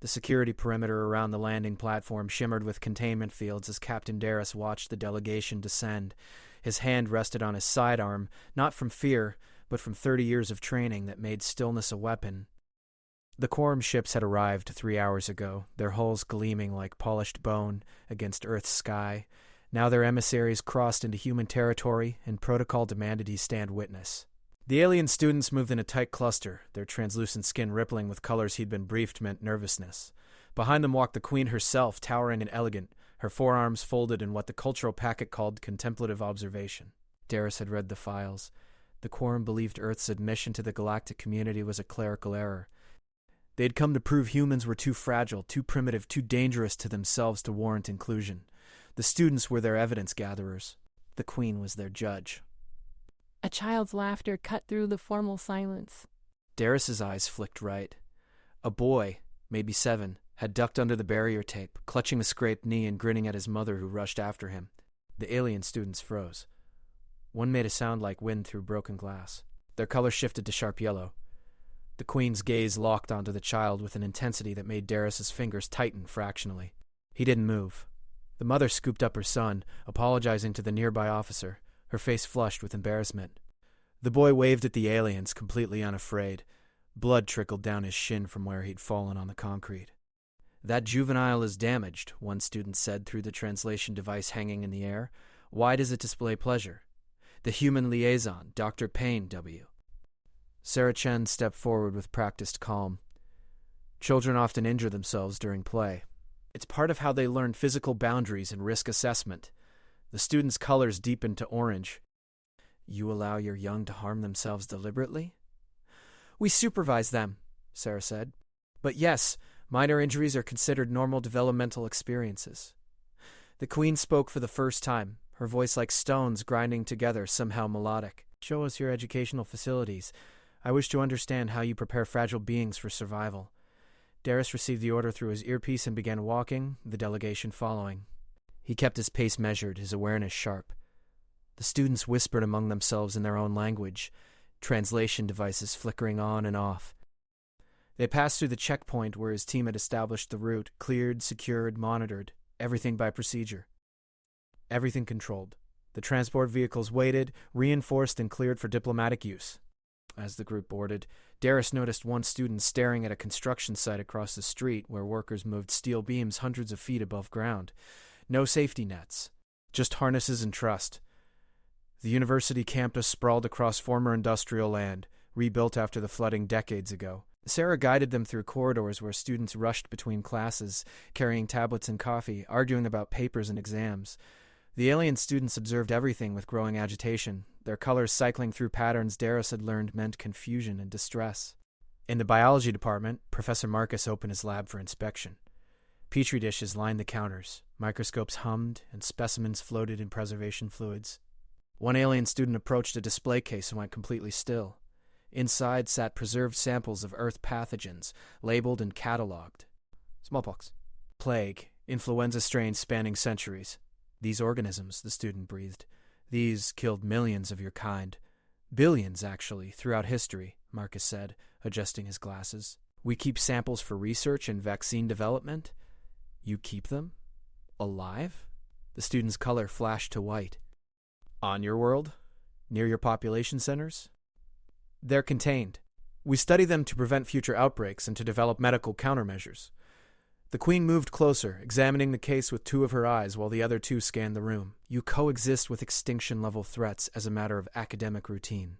The security perimeter around the landing platform shimmered with containment fields as Captain Darris watched the delegation descend. His hand rested on his sidearm, not from fear, but from 30 years of training that made stillness a weapon. The quorum ships had arrived 3 hours ago, their hulls gleaming like polished bone against Earth's sky. Now their emissaries crossed into human territory, and protocol demanded he stand witness. The alien students moved in a tight cluster, their translucent skin rippling with colors he'd been briefed meant nervousness. Behind them walked the Queen herself, towering and elegant, her forearms folded in what the cultural packet called contemplative observation. Darris had read the files. The quorum believed Earth's admission to the galactic community was a clerical error. They'd come to prove humans were too fragile, too primitive, too dangerous to themselves to warrant inclusion. The students were their evidence gatherers. The Queen was their judge. A child's laughter cut through the formal silence. Darris's eyes flicked right. A boy, maybe 7, had ducked under the barrier tape, clutching a scraped knee and grinning at his mother who rushed after him. The alien students froze. One made a sound like wind through broken glass. Their color shifted to sharp yellow. The Queen's gaze locked onto the child with an intensity that made Darris's fingers tighten fractionally. He didn't move. The mother scooped up her son, apologizing to the nearby officer, her face flushed with embarrassment. The boy waved at the aliens, completely unafraid. Blood trickled down his shin from where he'd fallen on the concrete. "That juvenile is damaged," one student said through the translation device hanging in the air. "Why does it display pleasure?" "The human liaison, Dr. Payne, W." Sarah Chen stepped forward with practiced calm. "Children often injure themselves during play. It's part of how they learn physical boundaries and risk assessment." The students' colors deepened to orange. "You allow your young to harm themselves deliberately?" "We supervise them," Sarah said. "But yes, minor injuries are considered normal developmental experiences." The Queen spoke for the first time, her voice like stones grinding together, somehow melodic. "Show us your educational facilities. I wish to understand how you prepare fragile beings for survival." Darris received the order through his earpiece and began walking, the delegation following. He kept his pace measured, his awareness sharp. The students whispered among themselves in their own language, translation devices flickering on and off. They passed through the checkpoint where his team had established the route, cleared, secured, monitored, everything by procedure. Everything controlled. The transport vehicles waited, reinforced and cleared for diplomatic use. As the group boarded, Darris noticed one student staring at a construction site across the street where workers moved steel beams hundreds of feet above ground. No safety nets, just harnesses and trust. The university campus sprawled across former industrial land, rebuilt after the flooding decades ago. Sarah guided them through corridors where students rushed between classes, carrying tablets and coffee, arguing about papers and exams. The alien students observed everything with growing agitation, their colors cycling through patterns Darris had learned meant confusion and distress. In the biology department, Professor Marcus opened his lab for inspection. Petri dishes lined the counters, microscopes hummed, and specimens floated in preservation fluids. One alien student approached a display case and went completely still. Inside sat preserved samples of Earth pathogens, labeled and catalogued. Smallpox, plague, influenza strains spanning centuries. "These organisms," the student breathed, "these killed millions of your kind. Billions, actually, throughout history," Marcus said, adjusting his glasses. "We keep samples for research and vaccine development. You keep them? Alive?" The student's color flashed to white. "On your world? Near your population centers?" "They're contained. We study them to prevent future outbreaks and to develop medical countermeasures." The Queen moved closer, examining the case with 2 of her eyes while the other 2 scanned the room. "You coexist with extinction-level threats as a matter of academic routine."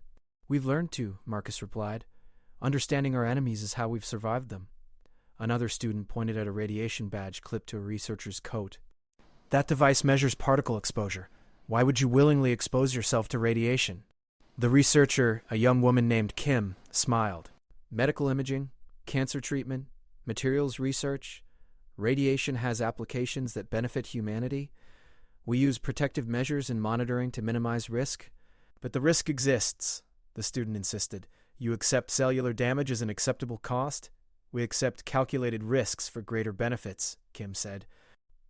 "We've learned to," Marcus replied. "Understanding our enemies is how we've survived them." Another student pointed at a radiation badge clipped to a researcher's coat. "That device measures particle exposure. Why would you willingly expose yourself to radiation?" The researcher, a young woman named Kim, smiled. "Medical imaging, cancer treatment, materials research. Radiation has applications that benefit humanity. We use protective measures and monitoring to minimize risk." "But the risk exists," the student insisted. "You accept cellular damage as an acceptable cost?" "We accept calculated risks for greater benefits," Kim said.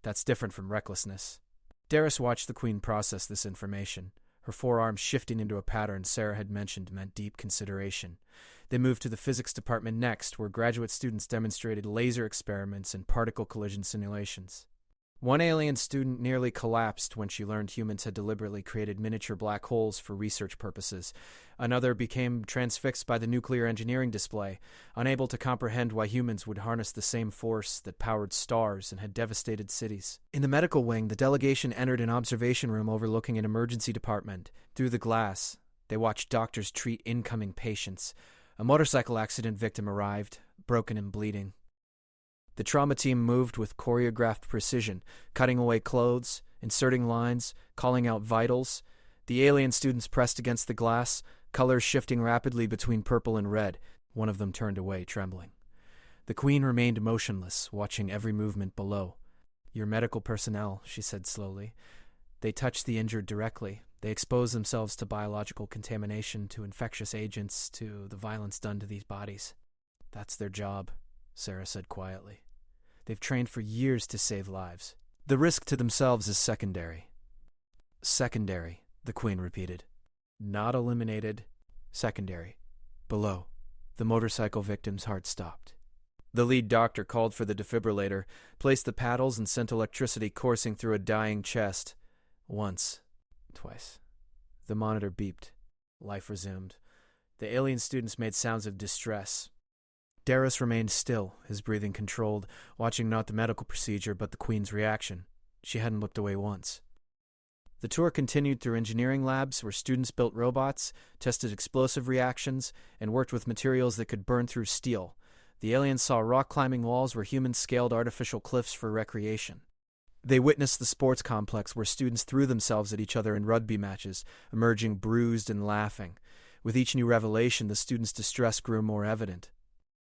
"That's different from recklessness." Darris watched the Queen process this information. Her forearm shifting into a pattern Sarah had mentioned meant deep consideration. They moved to the physics department next, where graduate students demonstrated laser experiments and particle collision simulations. One alien student nearly collapsed when she learned humans had deliberately created miniature black holes for research purposes. Another became transfixed by the nuclear engineering display, unable to comprehend why humans would harness the same force that powered stars and had devastated cities. In the medical wing, the delegation entered an observation room overlooking an emergency department. Through the glass, they watched doctors treat incoming patients. A motorcycle accident victim arrived, broken and bleeding. The trauma team moved with choreographed precision, cutting away clothes, inserting lines, calling out vitals. The alien students pressed against the glass, colors shifting rapidly between purple and red. One of them turned away, trembling. The Queen remained motionless, watching every movement below. "Your medical personnel," she said slowly. "They touch the injured directly. They expose themselves to biological contamination, to infectious agents, to the violence done to these bodies. That's their job," Sarah said quietly. "They've trained for years to save lives. The risk to themselves is secondary." "Secondary," the Queen repeated. "Not eliminated. Secondary. Below." The motorcycle victim's heart stopped. The lead doctor called for the defibrillator, placed the paddles, and sent electricity coursing through a dying chest. Once. Twice. The monitor beeped. Life resumed. The alien students made sounds of distress. Darius remained still, his breathing controlled, watching not the medical procedure but the Queen's reaction. She hadn't looked away once. The tour continued through engineering labs where students built robots, tested explosive reactions, and worked with materials that could burn through steel. The aliens saw rock-climbing walls where humans scaled artificial cliffs for recreation. They witnessed the sports complex where students threw themselves at each other in rugby matches, emerging bruised and laughing. With each new revelation, the students' distress grew more evident.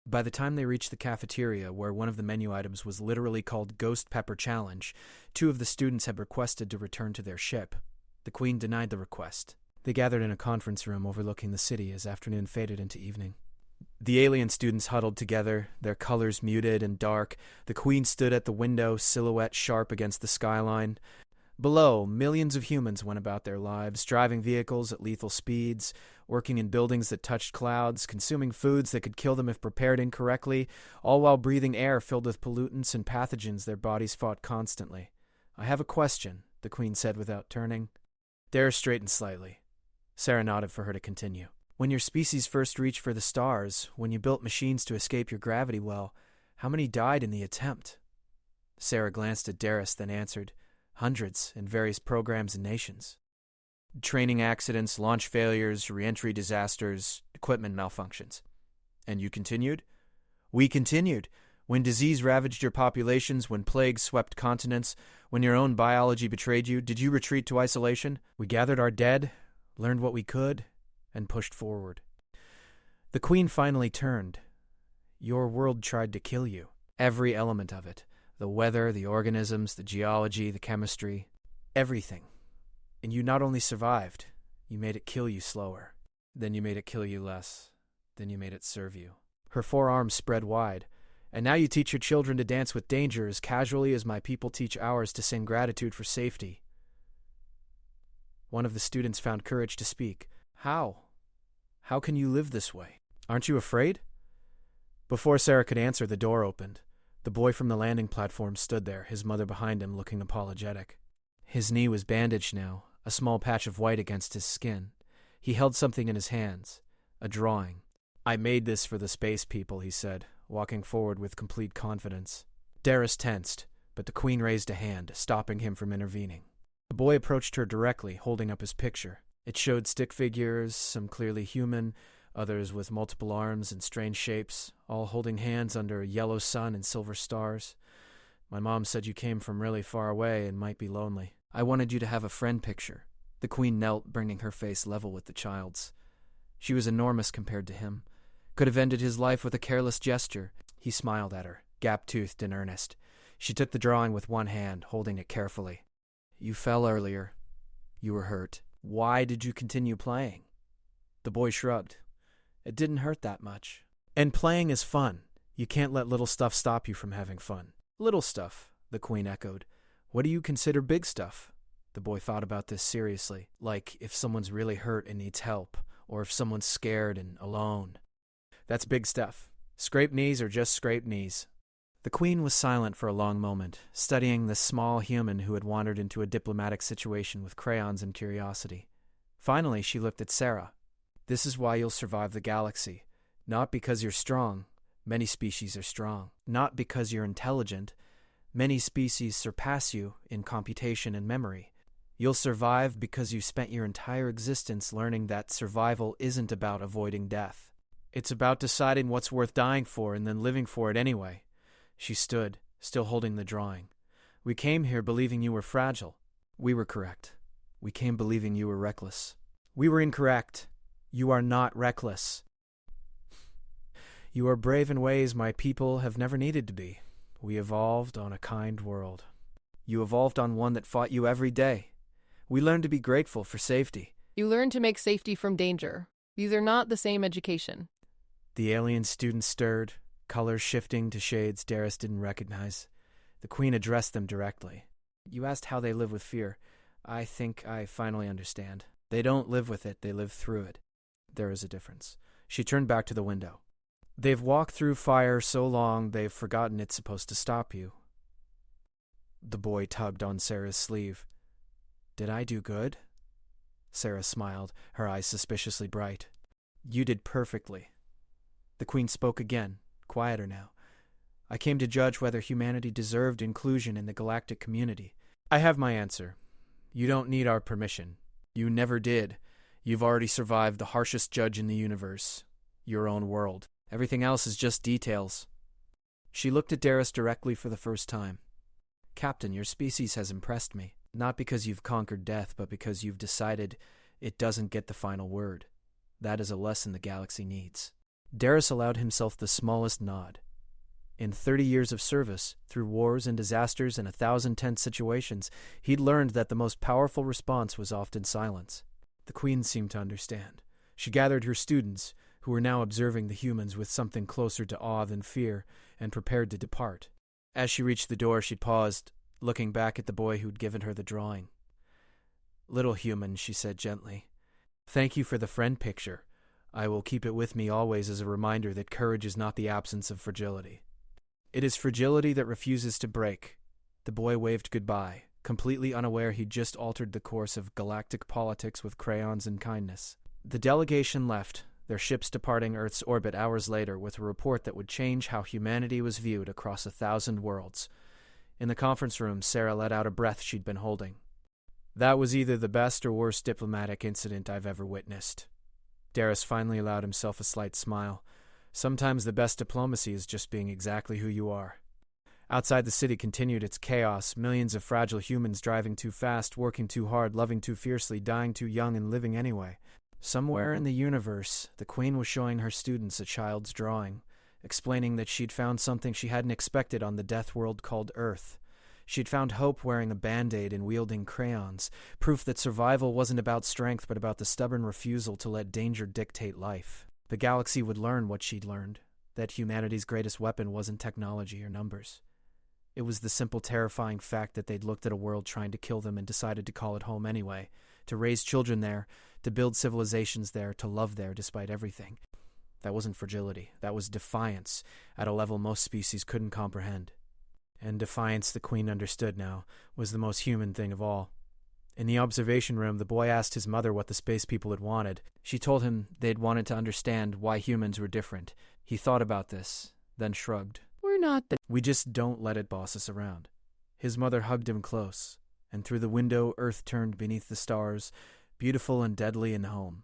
By the time they reached the cafeteria, where one of the menu items was literally called Ghost Pepper Challenge, 2 of the students had requested to return to their ship. The Queen denied the request. They gathered in a conference room overlooking the city as afternoon faded into evening. The alien students huddled together, their colors muted and dark. The Queen stood at the window, silhouette sharp against the skyline. Below, millions of humans went about their lives, driving vehicles at lethal speeds, working in buildings that touched clouds, consuming foods that could kill them if prepared incorrectly, all while breathing air filled with pollutants and pathogens their bodies fought constantly. "I have a question," the Queen said without turning. Dare straightened slightly. Sarah nodded for her to continue. "When your species first reached for the stars, when you built machines to escape your gravity well, how many died in the attempt?" Sarah glanced at Darius, then answered, "Hundreds in various programs and nations. Training accidents, launch failures, re-entry disasters, equipment malfunctions." "And you continued?" "We continued. When disease ravaged your populations, when plague swept continents, when your own biology betrayed you, did you retreat to isolation? We gathered our dead, learned what we could, and pushed forward." The Queen finally turned. "Your world tried to kill you. Every element of it. The weather, the organisms, the geology, the chemistry. Everything. And you not only survived, you made it kill you slower. Then you made it kill you less. Then you made it serve you." Her forearms spread wide. "And now you teach your children to dance with danger as casually as my people teach ours to sing gratitude for safety." One of the students found courage to speak. "How? How can you live this way? Aren't you afraid?" Before Sarah could answer, the door opened. The boy from the landing platform stood there, his mother behind him, looking apologetic. His knee was bandaged now, a small patch of white against his skin. He held something in his hands, a drawing. "I made this for the space people," he said, walking forward with complete confidence. Darius tensed, but the Queen raised a hand, stopping him from intervening. The boy approached her directly, holding up his picture. It showed stick figures, some clearly human, others with multiple arms and strange shapes, all holding hands under a yellow sun and silver stars. "My mom said you came from really far away and might be lonely. I wanted you to have a friend picture." The Queen knelt, bringing her face level with the child's. She was enormous compared to him. Could have ended his life with a careless gesture. He smiled at her, gap-toothed and earnest. She took the drawing with one hand, holding it carefully. "You fell earlier. You were hurt. Why did you continue playing?" The boy shrugged. "It didn't hurt that much. And playing is fun. You can't let little stuff stop you from having fun." "Little stuff," the Queen echoed. "What do you consider big stuff?" The boy thought about this seriously, like if someone's really hurt and needs help, or if someone's scared and alone. That's big stuff. Scraped knees are just scraped knees. The Queen was silent for a long moment, studying the small human who had wandered into a diplomatic situation with crayons and curiosity. Finally, she looked at Sarah. This is why you'll survive the galaxy. Not because you're strong. Many species are strong. Not because you're intelligent. Many species surpass you in computation and memory. You'll survive because you spent your entire existence learning that survival isn't about avoiding death. It's about deciding what's worth dying for and then living for it anyway. She stood, still holding the drawing. We came here believing you were fragile. We were correct. We came believing you were reckless. We were incorrect. You are not reckless. You are brave in ways my people have never needed to be. We evolved on a kind world. You evolved on one that fought you every day. We learned to be grateful for safety. You learn to make safety from danger. These are not the same education. The alien students stirred, colors shifting to shades Darius didn't recognize. The Queen addressed them directly. You asked how they live with fear. I think I finally understand. They don't live with it, they live through it. There is a difference. She turned back to the window. They've walked through fire so long they've forgotten it's supposed to stop you. The boy tugged on Sarah's sleeve. Did I do good? Sarah smiled, her eyes suspiciously bright. You did perfectly. The Queen spoke again, quieter now. I came to judge whether humanity deserved inclusion in the galactic community. I have my answer. You don't need our permission. You never did. You've already survived the harshest judge in the universe. Your own world. Everything else is just details. She looked at Darius directly for the first time. Captain, your species has impressed me. Not because you've conquered death, but because you've decided it doesn't get the final word. That is a lesson the galaxy needs. Darius allowed himself the smallest nod. In 30 years of service, through wars and disasters and 1,000 tense situations, he'd learned that the most powerful response was often silence. The Queen seemed to understand. She gathered her students, who were now observing the humans with something closer to awe than fear, and prepared to depart. As she reached the door, she paused, looking back at the boy who'd given her the drawing. Little human, she said gently, thank you for the friend picture. I will keep it with me always as a reminder that courage is not the absence of fragility. It is fragility that refuses to break. The boy waved goodbye, completely unaware he'd just altered the course of galactic politics with crayons and kindness. The delegation left, their ships departing Earth's orbit hours later with a report that would change how humanity was viewed across 1,000 worlds. In the conference room, Sarah let out a breath she'd been holding. That was either the best or worst diplomatic incident I've ever witnessed. Darius finally allowed himself a slight smile. Sometimes the best diplomacy is just being exactly who you are. Outside the city continued its chaos, millions of fragile humans driving too fast, working too hard, loving too fiercely, dying too young, and living anyway. Somewhere in the universe, the Queen was showing her students a child's drawing, explaining that she'd found something she hadn't expected on the Deathworld called Earth. She'd found hope wearing a Band-Aid and wielding crayons, proof that survival wasn't about strength but about the stubborn refusal to let danger dictate life. The galaxy would learn what she'd learned, that humanity's greatest weapon wasn't technology or numbers. It was the simple, terrifying fact that they'd looked at a world trying to kill them and decided to call it home anyway, to raise children there, to build civilizations there, to love there despite everything. That wasn't fragility. That was defiance, at a level most species couldn't comprehend. And defiance, the Queen understood now, was the most human thing of all. In the observation room, the boy asked his mother what the space people had wanted. She told him they'd wanted to understand why humans were different. He thought about this, then shrugged. We're not the... We just don't let it boss us around. His mother hugged him close, and through the window Earth turned beneath the stars, beautiful and deadly and home.